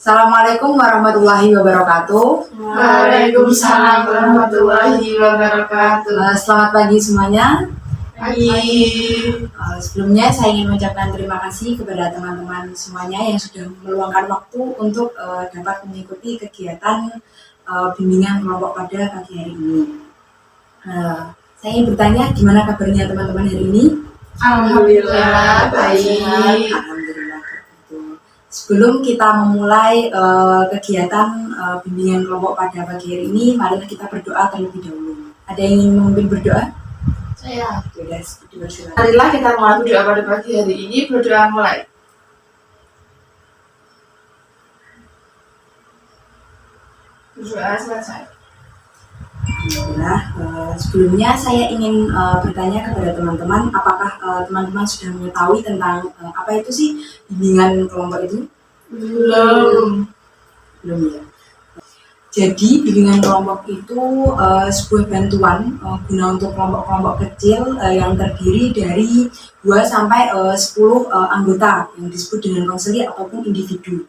Assalamualaikum warahmatullahi wabarakatuh. Waalaikumsalam warahmatullahi wabarakatuh. Selamat pagi semuanya. Pagi. Sebelumnya saya ingin mengucapkan terima kasih kepada teman-teman semuanya yang sudah meluangkan waktu untuk dapat mengikuti kegiatan bimbingan kelompok pada pagi hari ini. Saya ingin bertanya, gimana kabarnya teman-teman hari ini? Alhamdulillah baik. Alhamdulillah. Sebelum kita memulai kegiatan bimbingan kelompok pada pagi hari ini, marilah kita berdoa terlebih dahulu. Ada yang ingin memimpin berdoa? Saya. Sudah, silakan. Marilah kita mulai berdoa pada pagi hari ini. Berdoa mulai. Berdoa selesai. Alhamdulillah. Sebelumnya saya ingin bertanya kepada teman-teman, apakah teman-teman sudah mengetahui tentang apa itu sih bimbingan kelompok itu? Belum ya. Jadi bimbingan kelompok itu sebuah bantuan guna untuk kelompok-kelompok kecil yang terdiri dari 2 sampai 10 anggota yang disebut dengan konseling ataupun individu.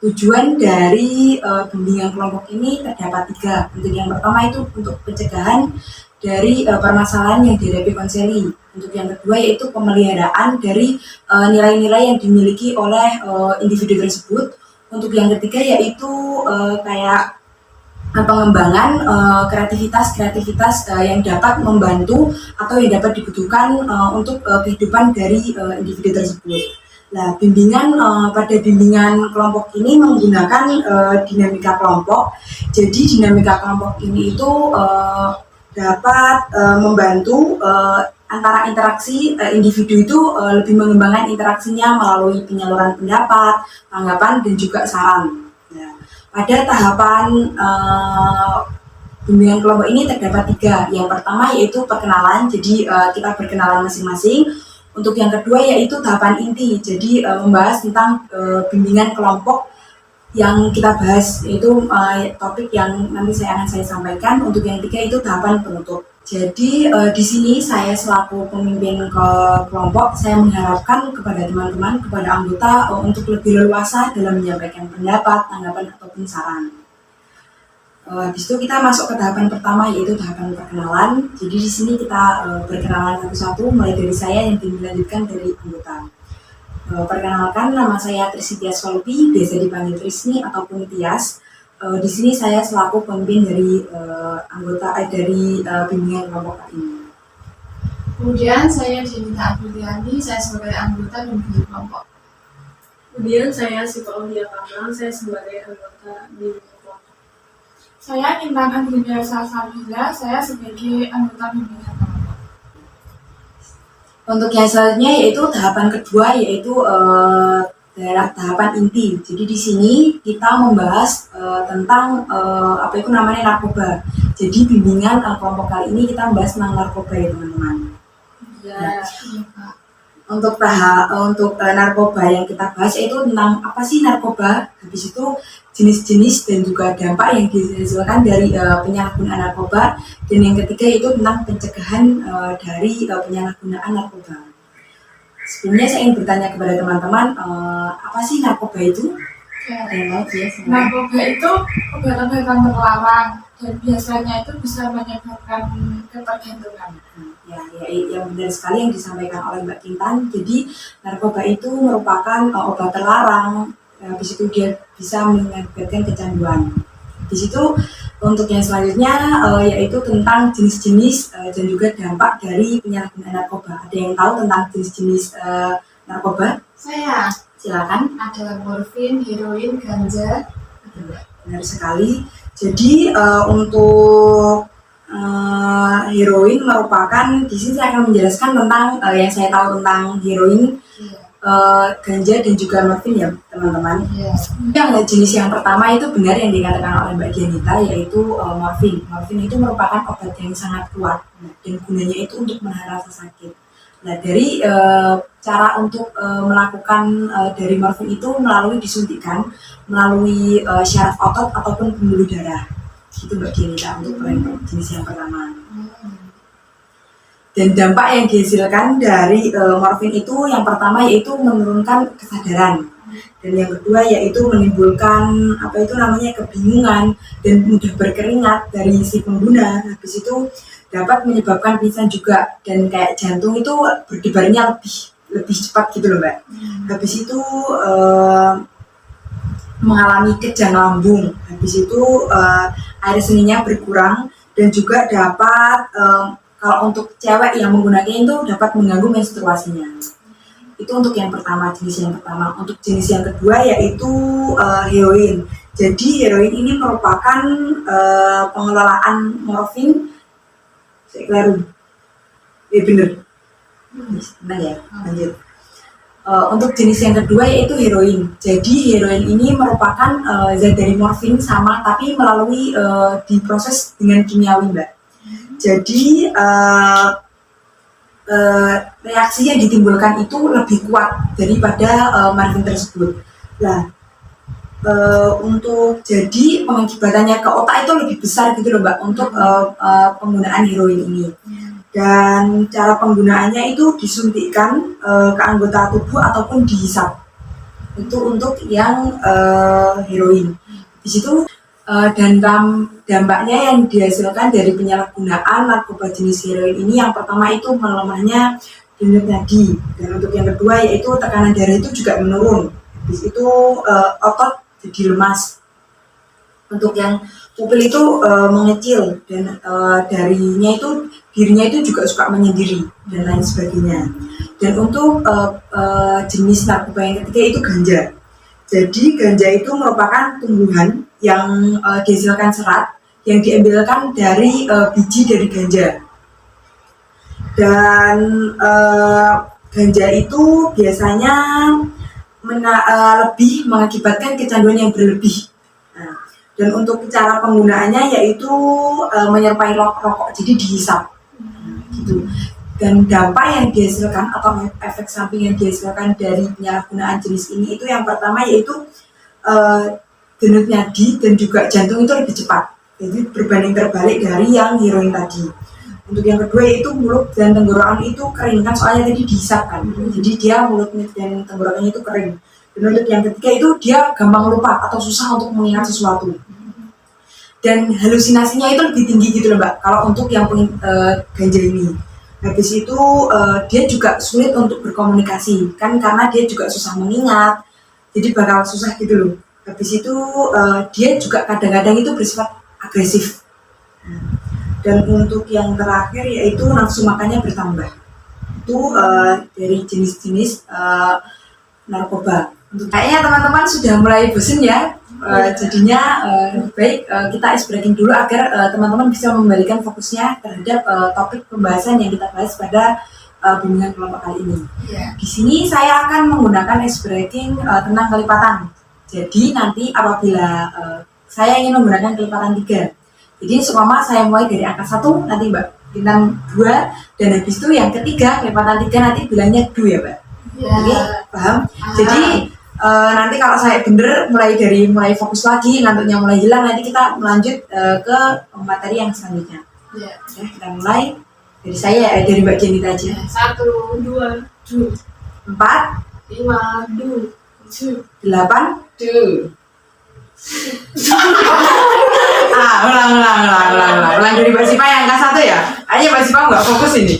Tujuan dari bimbingan kelompok ini terdapat 3. Untuk yang pertama itu untuk pencegahan dari permasalahan yang dihadapi konseli. Untuk yang kedua yaitu pemeliharaan dari nilai-nilai yang dimiliki oleh individu tersebut. Untuk yang ketiga yaitu kayak pengembangan kreativitas yang dapat membantu atau yang dapat dibutuhkan untuk kehidupan dari individu tersebut. Nah, pada bimbingan kelompok ini menggunakan dinamika kelompok. Jadi dinamika kelompok ini itu dapat membantu antara interaksi individu itu lebih mengembangkan interaksinya melalui penyaluran pendapat, tanggapan, dan juga saran. Nah, pada tahapan bimbingan kelompok ini terdapat 3. Yang pertama yaitu perkenalan, jadi kita berkenalan masing-masing. Untuk yang kedua yaitu tahapan inti, jadi membahas tentang bimbingan kelompok yang kita bahas, yaitu topik yang nanti akan saya sampaikan. Untuk yang ketiga itu tahapan penutup. Jadi di sini saya selaku pemimpin ke kelompok, saya mengharapkan kepada teman-teman, kepada anggota untuk lebih leluasa dalam menyampaikan pendapat, tanggapan ataupun saran. Habis itu kita masuk ke tahapan pertama yaitu tahapan perkenalan. Jadi di sini kita berkenalan satu-satu, mulai dari saya yang dilanjutkan dari anggota. Perkenalkan, nama saya Trisni Tias Walupi, biasa dipanggil Trisni ataupun Tias. Di sini saya selaku pemimpin dari anggota dari bimbingan kelompok ini. Kemudian saya Dinita Apriani, saya sebagai anggota bimbingan kelompok. Kemudian saya Sifaulia Kamran, saya sebagai anggota bimbingan kelompok. Saya Intan Andriya Salsabila, saya sebagai anggota bimbingan kelompok. Untuk yang selanjutnya yaitu tahapan kedua yaitu daerah tahapan inti. Jadi di sini kita membahas tentang apa itu namanya narkoba. Jadi bimbingan kelompok kali ini kita membahas tentang narkoba ya teman-teman. Ya. Untuk narkoba yang kita bahas yaitu tentang apa sih narkoba, habis itu jenis-jenis dan juga dampak yang dihasilkan dari penyalahgunaan narkoba, dan yang ketiga itu tentang pencegahan dari penyalahgunaan narkoba. Sebelumnya saya ingin bertanya kepada teman-teman, apa sih narkoba itu? Narkoba itu obat-obatan terlarang dan biasanya itu bisa menyebabkan ketergantungan. Yang benar sekali yang disampaikan oleh Mbak Kintan. Jadi narkoba itu merupakan obat terlarang, habis itu dia bisa mengakibatkan kecanduan. Di situ untuk yang selanjutnya yaitu tentang jenis-jenis dan juga dampak dari penyalahgunaan narkoba. Ada yang tahu tentang jenis-jenis narkoba? Saya. Silakan. Ada morfin, heroin, ganja. Benar sekali. Jadi untuk heroin merupakan, di sini saya akan menjelaskan tentang yang saya tahu tentang heroin, ganja dan juga morfin ya teman-teman. Yang jenis yang pertama itu benar yang dikatakan oleh Mbak Dianita, yaitu morfin. Morfin itu merupakan obat yang sangat kuat dan gunanya itu untuk menahan rasa sakit. Nah, dari cara untuk melakukan dari morfin itu melalui disuntikan melalui syaraf otot ataupun pembuluh darah. Itu Mbak Dianita untuk jenis yang pertama. Dan dampak yang dihasilkan dari morfin itu yang pertama yaitu menurunkan kesadaran. Dan yang kedua yaitu menimbulkan kebingungan dan mudah berkeringat dari si pengguna. Habis itu dapat menyebabkan pingsan juga, dan kayak jantung itu berdebarnya lebih cepat gitu loh Mbak. Habis itu mengalami kejang lambung. Habis itu air seninya berkurang, dan juga dapat kalau untuk cewek yang menggunakannya itu dapat mengganggu menstruasinya. Itu untuk yang pertama, jenis yang pertama. Untuk jenis yang kedua yaitu heroin. Jadi heroin ini merupakan pengelolaan morfin. Saya keliru. Bener. Tenang ya, lanjut. Untuk jenis yang kedua yaitu heroin. Jadi heroin ini merupakan zat dari morfin sama, tapi melalui diproses dengan kimiawi, Mbak. Jadi reaksi yang ditimbulkan itu lebih kuat daripada morfin tersebut. Nah, untuk jadi pengakibatannya ke otak itu lebih besar gitu loh Mbak, untuk penggunaan heroin ini. Dan cara penggunaannya itu disuntikkan ke anggota tubuh ataupun dihisap. Itu untuk yang heroin. Di situ dan dampaknya yang dihasilkan dari penyalahgunaan narkoba jenis heroin ini, yang pertama itu melemahnya denyut nadi, dan untuk yang kedua yaitu tekanan darah itu juga menurun. Habis itu otot jadi lemas. Untuk yang pupil itu mengecil, dan dirinya itu juga suka menyendiri dan lain sebagainya. Dan untuk jenis narkoba yang ketiga itu ganja. Jadi ganja itu merupakan tumbuhan yang dihasilkan serat yang diambilkan dari biji dari ganja. Dan ganja itu biasanya lebih mengakibatkan kecanduan yang berlebih. Nah, dan untuk cara penggunaannya yaitu menyerupai rokok, jadi dihisap. Gitu. Dan dampak yang dihasilkan atau efek samping yang dihasilkan dari penyalahgunaan jenis ini itu yang pertama yaitu denyut nadi dan juga jantung itu lebih cepat, jadi berbanding terbalik dari yang heroin tadi. Untuk yang kedua yaitu mulut dan tenggorokan itu kering, kan soalnya tadi dihisap kan, jadi dia mulutnya dan tenggorokannya itu kering. Dan untuk yang ketiga itu dia gampang lupa atau susah untuk mengingat sesuatu, dan halusinasinya itu lebih tinggi gitu loh Mbak kalau untuk yang ganja ini. Habis itu dia juga sulit untuk berkomunikasi kan, karena dia juga susah mengingat, jadi bakal susah gitu loh. Habis itu dia juga kadang-kadang itu bersifat agresif. Dan untuk yang terakhir yaitu nafsu makannya bertambah. Itu dari jenis-jenis narkoba. Kayaknya teman-teman sudah mulai bosan ya. Jadinya baik kita ice breaking dulu agar teman-teman bisa membalikan fokusnya terhadap topik pembahasan yang kita bahas pada bimbingan kelompok kali ini. Di sini saya akan menggunakan ice breaking tentang kelipatan. Jadi nanti apabila saya ingin menggunakan kelipatan 3, jadi seumpama saya mulai dari angka 1, nanti Mbak bintang 2, dan habis itu yang ketiga kelipatan 3 nanti bilangnya do ya Mbak. Oke, paham? Jadi nanti kalau saya bener mulai fokus lagi, ngantuknya mulai hilang, nanti kita melanjut ke materi yang selanjutnya. Ya, kita mulai dari saya, dari Mbak Jenny aja. 1, 2, 4, 5, 2, 8. Ulang dari Mbak Sipa yang angka 1 ya. Ayo Mbak Sipa nggak fokus ini.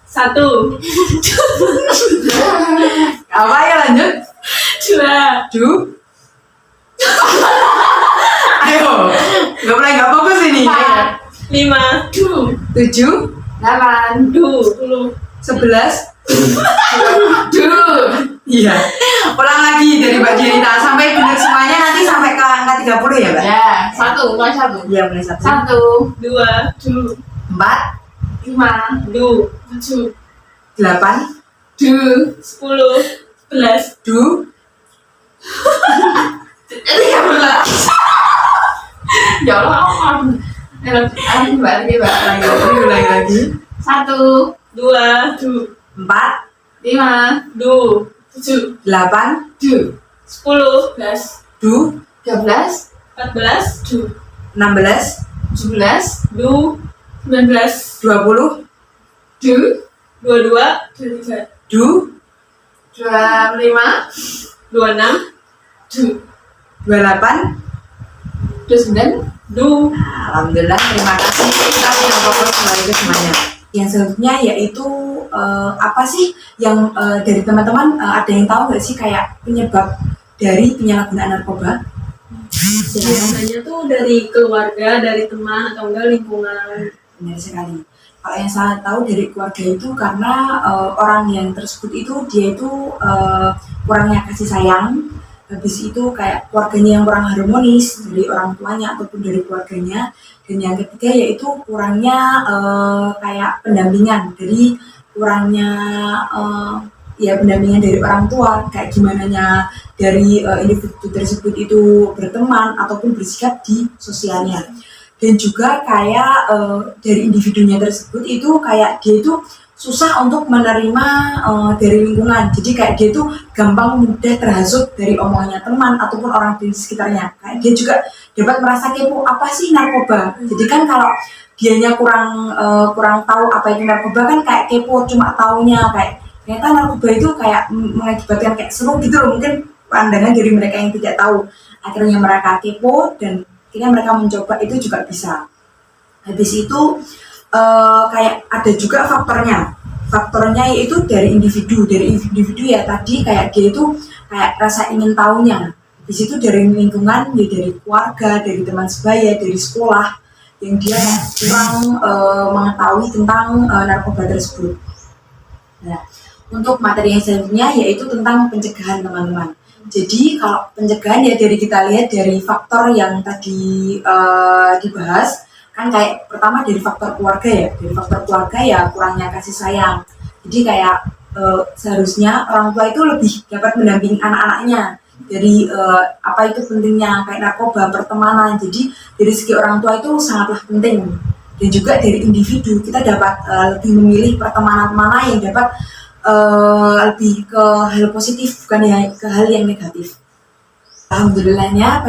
1, Apa ya, lanjut? 2, Ayo, nggak fokus ini. 5, 7, 8, 10, 11. Iya. Ulang lagi dari Mbak Jenita sampai benar semuanya, nanti sampai ke angka 30 ya Mbak? Ya, 1, mulai 1. Iya, mulai 1. 2, 4, 5, 2, 8, 10, 11, 2. Ya Allah, lagi Lagi. 1, 2, 4, 5, 2, 7, 8, 2, 10, 2, 13, 14, 16, 17, 2, 19, 20, 2, 22, 23, 2, 25, 26, 28. 29. Alhamdulillah, terima kasih kita yang fokus kembali ke semuanya. Yang selanjutnya yaitu apa sih yang dari teman-teman ada yang tahu nggak sih kayak penyebab dari penyalahgunaan narkoba? biasanya tuh dari keluarga, dari teman atau enggak lingkungan. Benar sekali. Kalau yang saya tahu dari keluarga itu karena orang yang tersebut itu dia itu kurangnya kasih sayang. Habis itu kayak keluarganya yang kurang harmonis dari orang tuanya ataupun dari keluarganya. Dan yang ketiga yaitu kurangnya kayak pendampingan, dari kurangnya pendampingan dari orang tua, kayak gimana dari individu tersebut itu berteman ataupun bersikap di sosialnya. Dan juga kayak dari individunya tersebut itu kayak dia itu susah untuk menerima dari lingkungan, jadi kayak dia tuh gampang mudah terhasut dari omongannya teman ataupun orang di sekitarnya. Kayak dia juga dapat merasa kepo, apa sih narkoba. Jadi kan kalau dianya kurang tahu apa itu narkoba kan kayak kepo, cuma taunya kayak ternyata narkoba itu kayak mengakibatkan kayak seru gitu loh, mungkin pandangan dari mereka yang tidak tahu. Akhirnya mereka kepo dan akhirnya mereka mencoba, itu juga bisa. Habis itu kayak ada juga faktornya yaitu dari individu ya, tadi kayak dia itu kayak rasa ingin tahunya. Di situ dari lingkungan ya, dari keluarga, dari teman sebaya, dari sekolah yang dia kurang mengetahui tentang narkoba tersebut. Nah, untuk materi yang selanjutnya yaitu tentang pencegahan, teman-teman. Jadi kalau pencegahan ya dari kita lihat dari faktor yang tadi dibahas. Kan kayak pertama dari faktor keluarga ya, kurangnya kasih sayang. Jadi kayak seharusnya orang tua itu lebih dapat mendampingi anak-anaknya dari apa itu pentingnya kayak narkoba, pertemanan. Jadi dari segi orang tua itu sangatlah penting. Dan juga dari individu kita dapat lebih memilih pertemanan mana yang dapat lebih ke hal positif, bukan ya ke hal yang negatif. Alhamdulillahnya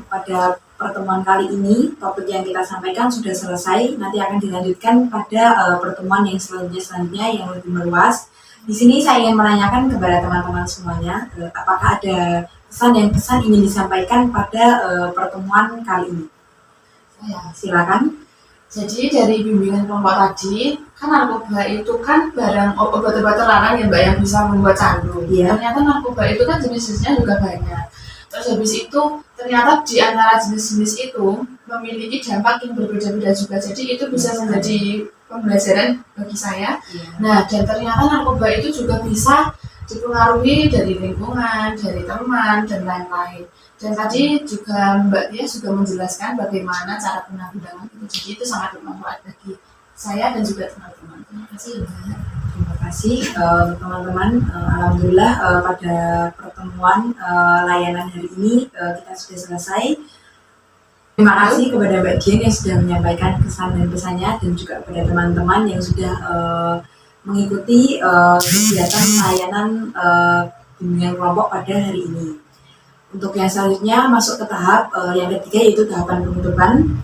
pada pertemuan kali ini topik yang kita sampaikan sudah selesai. Nanti akan dilanjutkan pada pertemuan yang selanjutnya yang lebih meluas. Di sini saya ingin menanyakan kepada teman-teman semuanya, apakah ada pesan ingin disampaikan pada pertemuan kali ini? Silakan. Jadi dari bimbingan kelompok tadi, kan narkoba itu kan barang obat-obat terlarang ya Mbak, yang bisa membuat candu. Iya. Ternyata narkoba itu kan jenis-jenisnya juga banyak. Terus habis itu ternyata di antara jenis-jenis itu memiliki dampak yang berbeda-beda juga. Jadi itu bisa menjadi pembelajaran bagi saya. Iya. Nah, dan ternyata narkoba itu juga bisa dipengaruhi dari lingkungan, dari teman, dan lain-lain. Dan tadi juga Mbak Tia juga menjelaskan bagaimana cara penanggulangan itu. Jadi itu sangat bermanfaat bagi saya dan juga teman-teman. Terima kasih Mbak. Terima kasih teman-teman. Alhamdulillah pada pertemuan layanan hari ini kita sudah selesai. Terima kasih kepada Mbak Dian yang sudah menyampaikan kesan dan pesannya, dan juga kepada teman-teman yang sudah mengikuti kegiatan layanan bimbingan kelompok pada hari ini. Untuk yang selanjutnya masuk ke tahap yang ketiga, yaitu tahapan penutupan.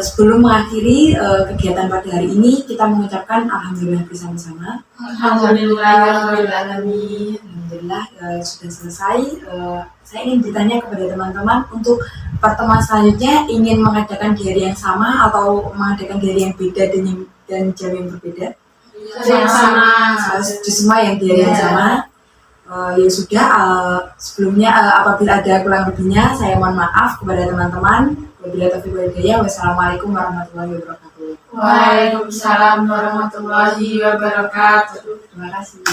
Sebelum mengakhiri kegiatan pada hari ini, kita mengucapkan alhamdulillah bersama-sama. Alhamdulillah sudah selesai. Saya ingin bertanya kepada teman-teman, untuk pertemuan selanjutnya ingin mengadakan di hari yang sama atau mengadakan di hari yang beda dan jam yang berbeda? Yang sama. Semua yang di hari yang sama. Ya sudah, sebelumnya apabila ada kurang lebihnya saya mohon maaf kepada teman-teman. Wabillahi taufiq wal hidayah. Wassalamualaikum warahmatullahi wabarakatuh. Waalaikumsalam warahmatullahi wabarakatuh. Terima kasih.